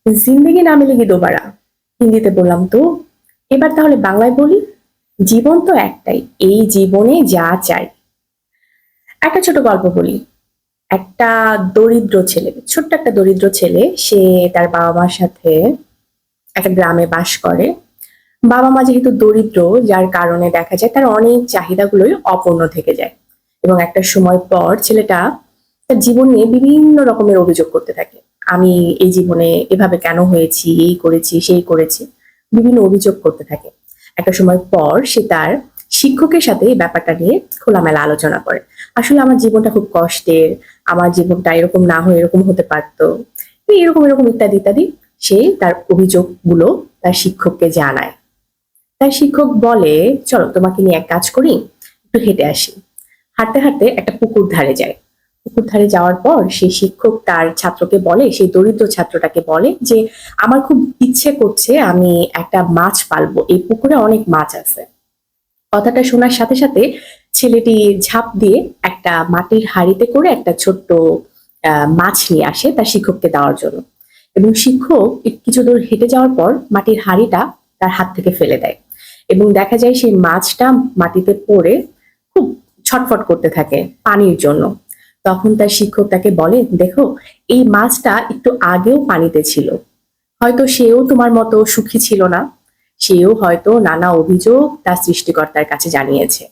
জিন্দেগি না মিলেগি দোবারা। হিন্দিতে বললাম তো, এবার তাহলে বাংলায় বলি। জীবন তো একটাই, এই জীবনে যা চাই। একটা ছোট গল্প বলি। একটা দরিদ্র ছেলে, ছোট্ট একটা দরিদ্র ছেলে, সে তার বাবা মার সাথে একটা গ্রামে বাস করে। বাবা মা যেহেতু দরিদ্র, যার কারণে দেখা যায় তার অনেক চাহিদাগুলোই অপূর্ণ থেকে যায়। এবং একটা সময় পর ছেলেটা তার জীবন নিয়ে বিভিন্ন রকমের অভিযোগ করতে থাকে। আমি এই জীবনে এভাবে কেন হয়েছি, এই করেছি সেই করেছি, বিভিন্ন অভিযোগ করতে থাকে। একটা সময় পর সে তার শিক্ষকের সাথে এই ব্যাপারটা নিয়ে খোলামেলা আলোচনা করে। আসলে আমার জীবনটা খুব কষ্টের, আমার জীবনটা এরকম না হয়ে এরকম হতে পারতো, এরকম এরকম ইত্যাদি ইত্যাদি। সে তার অভিযোগগুলো তার শিক্ষককে জানায়। তার শিক্ষক বলে, চলো তোমাকে নিয়ে এক কাজ করি, একটু হেঁটে আসি। হাঁটতে হাঁটতে একটা পুকুর ধারে যায়। পুকুর ধারে যাওয়ার পর সেই শিক্ষক তার ছাত্রকে বলে, সেই দরিদ্র ছাত্রটাকে বলে যে আমার খুব ইচ্ছে করছে আমি একটা মাছ পালবো, এই পুকুরে অনেক মাছ আছে। কথাটা শোনার সাথে সাথে ছেলেটি ঝাঁপ দিয়ে একটা মাটির হাঁড়িতে করে একটা ছোট্ট মাছ নিয়ে আসে তার শিক্ষককে দেওয়ার জন্য। এবং শিক্ষক কিছু দূর হেঁটে যাওয়ার পর মাটির হাঁড়িটা তার হাত থেকে ফেলে দেয়। এবং দেখা যায় সেই মাছটা মাটিতে পড়ে খুব ছটফট করতে থাকে পানির জন্য। তখন তার শিক্ষক তাকে বলে, দেখো, এই মাছটা একটু আগেও পানিতে ছিল, হয়তো সেও তোমার মতো সুখী ছিল না, সেও হয়তো নানা অভিযোগ তার সৃষ্টিকর্তার কাছে জানিয়েছে।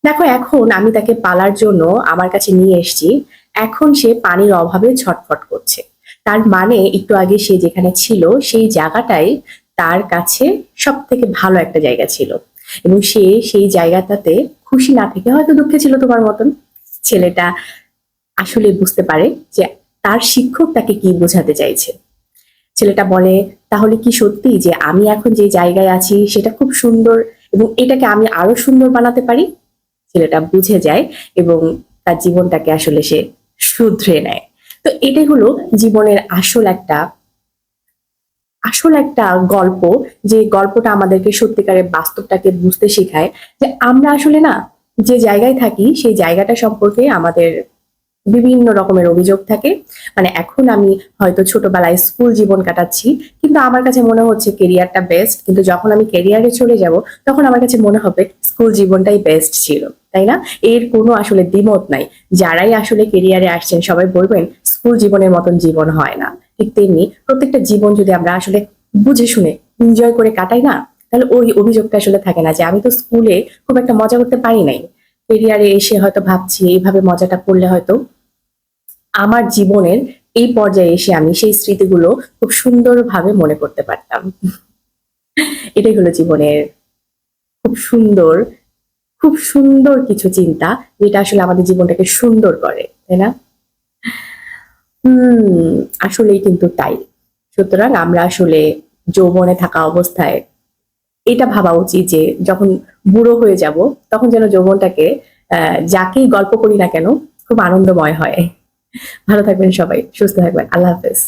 দেখো, এখন আমি তাকে পালার জন্য আমার কাছে নিয়ে এসেছি, এখন সে পানির অভাবে ছটফট করছে। তার মানে একটু আগে সে যেখানে ছিল সেই জায়গাটাই তার কাছে সব থেকে ভালো একটা জায়গা ছিল, এবং সে সেই জায়গাটাতে খুশি না থেকে হয়তো দুঃখে ছিল তোমার মতন। ছেলেটা আসলে বুঝতে পারে যে তার শিক্ষক তাকে কি বোঝাতে চাইছে। ছেলেটা বলে, তাহলে কি সত্যি যে আমি এখন যে জায়গায় আছি সেটা খুব সুন্দর, এবং এটাকে আমি আরো সুন্দর বানাতে পারি? ছেলেটা বুঝে যায় এবং তার জীবনটাকে আসলে সে শুধরে নেয়। তো এটাই হলো জীবনের আসল একটা গল্প, যে গল্পটা আমাদেরকে সত্যিকারের বাস্তবটাকে বুঝতে শেখায় যে আমরা আসলে না, যে জায়গায় থাকি সেই জায়গাটা সম্পর্কে আমাদের বিভিন্ন রকমের অভিযোগ থাকে। মানে এখন আমি হয়তো ছোটবেলায় স্কুল জীবন কাটাচ্ছি, কিন্তু আমার কাছে মনে হচ্ছে কেরিয়ারটা বেস্ট, কিন্তু যখন আমি কেরিয়ারে চলে যাব তখন আমার কাছে মনে হবে স্কুল জীবনটাই বেস্ট ছিল। তাই না? এর কোনো আসলে দ্বিমত নাই। যারাই আসলে কেরিয়ারে আসছেন সবাই বলবেন স্কুল জীবনের মতন জীবন হয় না। ঠিক তেমনি প্রত্যেকটা জীবন যদি আমরা আসলে বুঝে শুনে এনজয় করে কাটাই না, তাহলে ওই অভিযোগটা আসলে থাকে না যে আমি তো স্কুলে খুব একটা মজা করতে পারি নাই, কেরিয়ারে এসে হয়তো ভাবছি এইভাবে মজাটা করলে হয়তো আমার জীবনের এই পর্যায়ে এসে আমি সেই স্মৃতিগুলো খুব সুন্দরভাবে মনে করতে পারতাম। এটাই হলো জীবনের খুব সুন্দর, খুব সুন্দর কিছু চিন্তা, যেটা আসলে আমাদের জীবনটাকে সুন্দর করে, তাই না? হুম, আসলেই কিন্তু তাই। সুতরাং আমরা আসলে যৌবনে থাকা অবস্থায় এটা ভাবা উচিত যে যখন বুড়ো হয়ে যাব তখন যেন যৌবনটাকে যাকেই গল্প করি না কেন খুব আনন্দময় হয়। ভালো থাকবেন সবাই, সুস্থ থাকবেন। আল্লাহ হাফেজ।